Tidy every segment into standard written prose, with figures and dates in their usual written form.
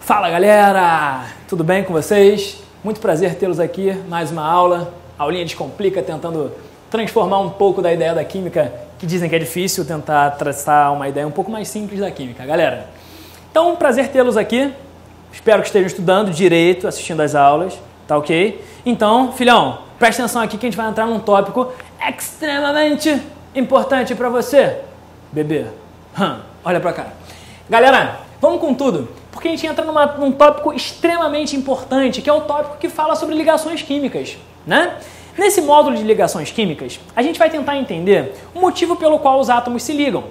Fala galera, tudo bem com vocês? Muito prazer tê-los aqui, mais uma aula, aulinha Descomplica, tentando transformar um pouco da ideia da química, que dizem que é difícil, tentar traçar uma ideia um pouco mais simples da química, galera. Então, prazer tê-los aqui, espero que estejam estudando direito, assistindo às aulas, tá ok? Então, filhão, presta atenção aqui que a gente vai entrar num tópico extremamente importante para você, bebê. Olha pra cá. Galera, vamos com tudo, porque a gente entra num tópico extremamente importante, que é o tópico que fala sobre ligações químicas, né? Nesse módulo de ligações químicas, a gente vai tentar entender o motivo pelo qual os átomos se ligam.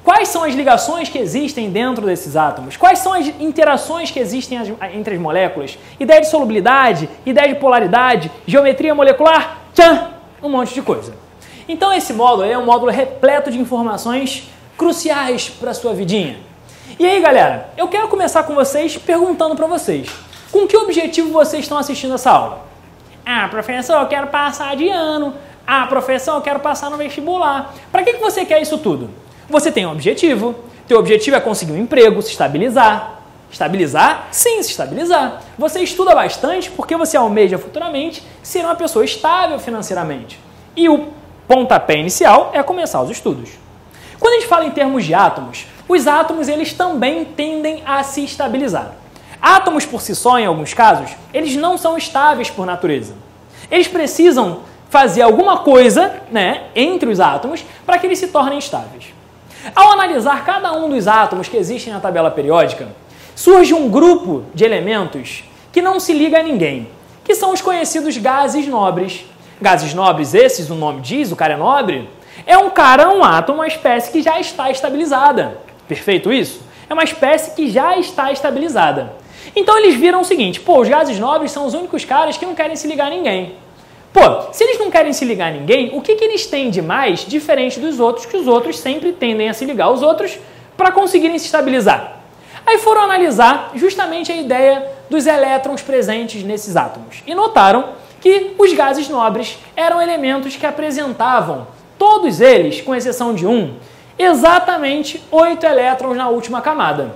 Quais são as ligações que existem dentro desses átomos? Quais são as interações que existem entre as moléculas? Ideia de solubilidade, ideia de polaridade, geometria molecular, tchan, um monte de coisa. Então esse módulo é um módulo repleto de informações cruciais para a sua vidinha. E aí, galera, eu quero começar com vocês perguntando para vocês, com que objetivo vocês estão assistindo essa aula? Ah, professor, eu quero passar de ano. Ah, professor, eu quero passar no vestibular. Para que você quer isso tudo? Você tem um objetivo. Teu objetivo é conseguir um emprego, se estabilizar. Estabilizar? Sim, se estabilizar. Você estuda bastante porque você almeja futuramente ser uma pessoa estável financeiramente. E o pontapé inicial é começar os estudos. Quando a gente fala em termos de átomos, os átomos eles também tendem a se estabilizar. Átomos por si só, em alguns casos, eles não são estáveis por natureza. Eles precisam fazer alguma coisa, né, entre os átomos para que eles se tornem estáveis. Ao analisar cada um dos átomos que existem na tabela periódica, surge um grupo de elementos que não se liga a ninguém, que são os conhecidos gases nobres. Gases nobres, esses, o nome diz, o cara é nobre, é um cara, um átomo, uma espécie que já está estabilizada. Perfeito isso? É uma espécie que já está estabilizada. Então eles viram o seguinte, pô, os gases nobres são os únicos caras que não querem se ligar a ninguém. Pô, se eles não querem se ligar a ninguém, o que eles têm de mais diferente dos outros, que os outros sempre tendem a se ligar aos outros para conseguirem se estabilizar? Aí foram analisar justamente a ideia dos elétrons presentes nesses átomos e notaram que os gases nobres eram elementos que apresentavam, todos eles, com exceção de um, exatamente 8 elétrons na última camada.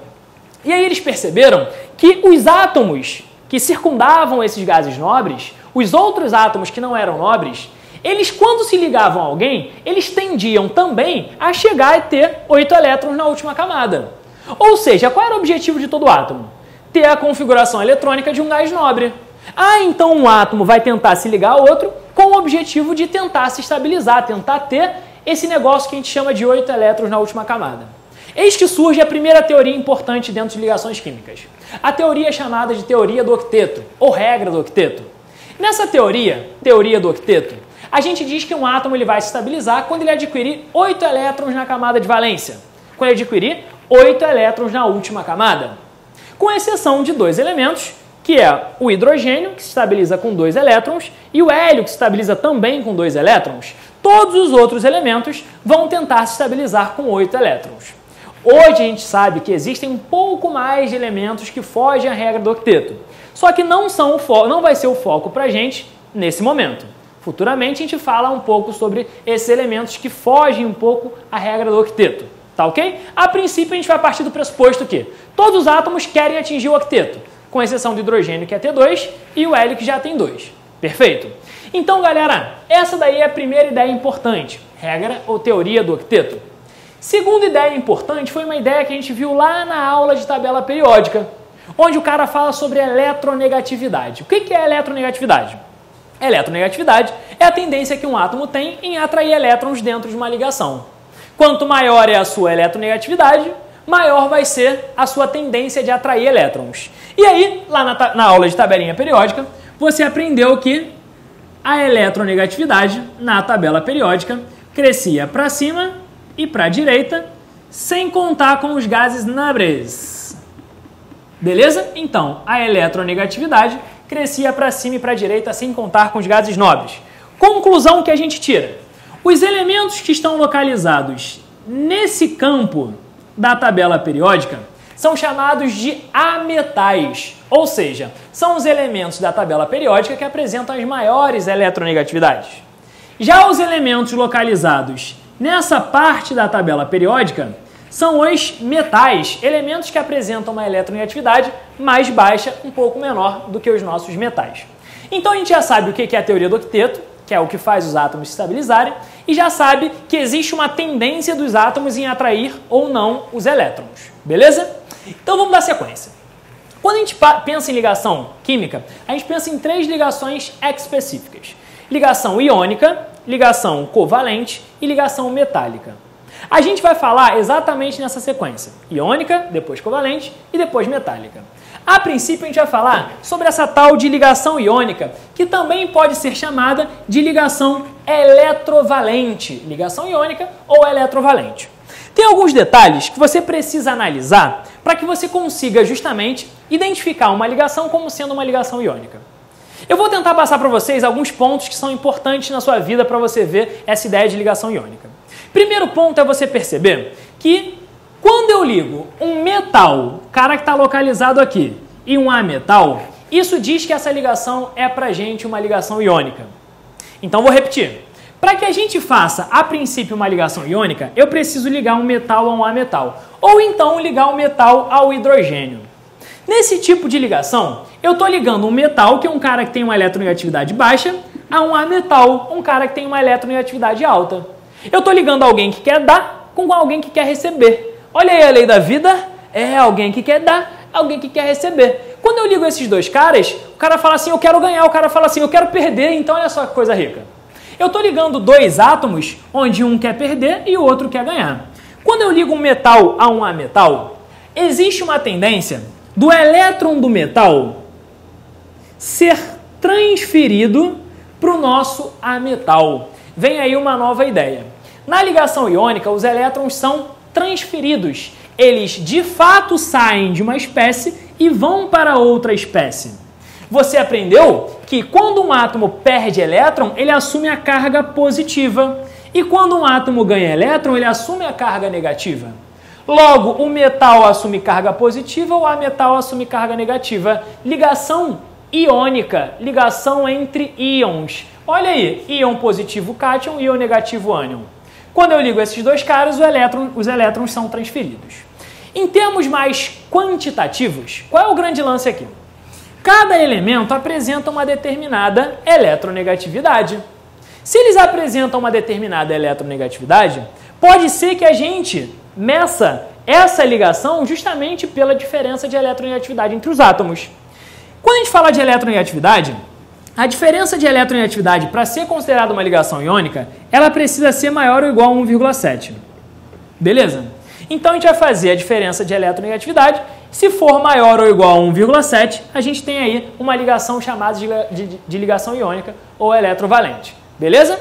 E aí eles perceberam que os átomos que circundavam esses gases nobres, os outros átomos que não eram nobres, eles quando se ligavam a alguém, eles tendiam também a chegar a ter 8 elétrons na última camada. Ou seja, qual era o objetivo de todo átomo? Ter a configuração eletrônica de um gás nobre. Ah, então um átomo vai tentar se ligar a outro com o objetivo de tentar se estabilizar, tentar ter esse negócio que a gente chama de 8 elétrons na última camada. Eis que surge a primeira teoria importante dentro de ligações químicas. A teoria chamada de teoria do octeto, ou regra do octeto. Nessa teoria do octeto, a gente diz que um átomo ele vai se estabilizar quando ele adquirir 8 elétrons na camada de valência. Quando ele adquirir 8 elétrons na última camada. Com exceção de dois elementos, que é o hidrogênio, que se estabiliza com 2 elétrons, e o hélio, que se estabiliza também com 2 elétrons. Todos os outros elementos vão tentar se estabilizar com 8 elétrons. Hoje a gente sabe que existem um pouco mais de elementos que fogem à regra do octeto. Só que não vai ser o foco para a gente nesse momento. Futuramente a gente fala um pouco sobre esses elementos que fogem um pouco à regra do octeto. Tá ok? A princípio a gente vai partir do pressuposto que todos os átomos querem atingir o octeto, com exceção do hidrogênio que é T2 e o hélio que já tem 2. Perfeito? Então galera, essa daí é a primeira ideia importante, regra ou teoria do octeto. Segunda ideia importante foi uma ideia que a gente viu lá na aula de tabela periódica, onde o cara fala sobre eletronegatividade. O que é eletronegatividade? Eletronegatividade é a tendência que um átomo tem em atrair elétrons dentro de uma ligação. Quanto maior é a sua eletronegatividade, maior vai ser a sua tendência de atrair elétrons. E aí, lá na aula de tabelinha periódica, você aprendeu que a eletronegatividade na tabela periódica crescia para cima e para a direita, sem contar com os gases nobres. Beleza? Então, a eletronegatividade crescia para cima e para a direita, sem contar com os gases nobres. Conclusão que a gente tira. Os elementos que estão localizados nesse campo da tabela periódica são chamados de ametais, ou seja, são os elementos da tabela periódica que apresentam as maiores eletronegatividades. Já os elementos localizados nessa parte da tabela periódica são os metais, elementos que apresentam uma eletronegatividade mais baixa, um pouco menor do que os nossos metais. Então a gente já sabe o que é a teoria do octeto, que é o que faz os átomos se estabilizarem, e já sabe que existe uma tendência dos átomos em atrair ou não os elétrons, beleza? Então vamos dar sequência. Quando a gente pensa em ligação química, a gente pensa em 3 ligações específicas. Ligação iônica, ligação covalente e ligação metálica. A gente vai falar exatamente nessa sequência. Iônica, depois covalente e depois metálica. A princípio a gente vai falar sobre essa tal de ligação iônica, que também pode ser chamada de ligação eletrovalente. Ligação iônica ou eletrovalente. Tem alguns detalhes que você precisa analisar para que você consiga justamente identificar uma ligação como sendo uma ligação iônica. Eu vou tentar passar para vocês alguns pontos que são importantes na sua vida para você ver essa ideia de ligação iônica. Primeiro ponto é você perceber que quando eu ligo um metal, cara que está localizado aqui, e um ametal, isso diz que essa ligação é para a gente uma ligação iônica. Então vou repetir. Para que a gente faça, a princípio, uma ligação iônica, eu preciso ligar um metal a um ametal. Ou então ligar um metal ao hidrogênio. Nesse tipo de ligação, eu estou ligando um metal, que é um cara que tem uma eletronegatividade baixa, a um ametal, um cara que tem uma eletronegatividade alta. Eu estou ligando alguém que quer dar com alguém que quer receber. Olha aí a lei da vida, é alguém que quer dar, alguém que quer receber. Quando eu ligo esses dois caras, o cara fala assim, eu quero ganhar, o cara fala assim, eu quero perder, então olha só que coisa rica. Eu estou ligando 2 átomos, onde um quer perder e o outro quer ganhar. Quando eu ligo um metal a um ametal, existe uma tendência do elétron do metal ser transferido para o nosso ametal. Vem aí uma nova ideia. Na ligação iônica, os elétrons são transferidos. Eles, de fato, saem de uma espécie e vão para outra espécie. Você aprendeu que quando um átomo perde elétron, ele assume a carga positiva. E quando um átomo ganha elétron, ele assume a carga negativa. Logo, o metal assume carga positiva, o ametal assume carga negativa. Ligação iônica, ligação entre íons. Olha aí, íon positivo cátion, íon negativo ânion. Quando eu ligo esses dois caras, os elétrons são transferidos. Em termos mais quantitativos, qual é o grande lance aqui? Cada elemento apresenta uma determinada eletronegatividade. Se eles apresentam uma determinada eletronegatividade, pode ser que a gente meça essa ligação justamente pela diferença de eletronegatividade entre os átomos. Quando a gente fala de eletronegatividade, a diferença de eletronegatividade para ser considerada uma ligação iônica, ela precisa ser maior ou igual a 1,7. Beleza? Então a gente vai fazer a diferença de eletronegatividade. Se for maior ou igual a 1,7, a gente tem aí uma ligação chamada de ligação iônica ou eletrovalente. Beleza?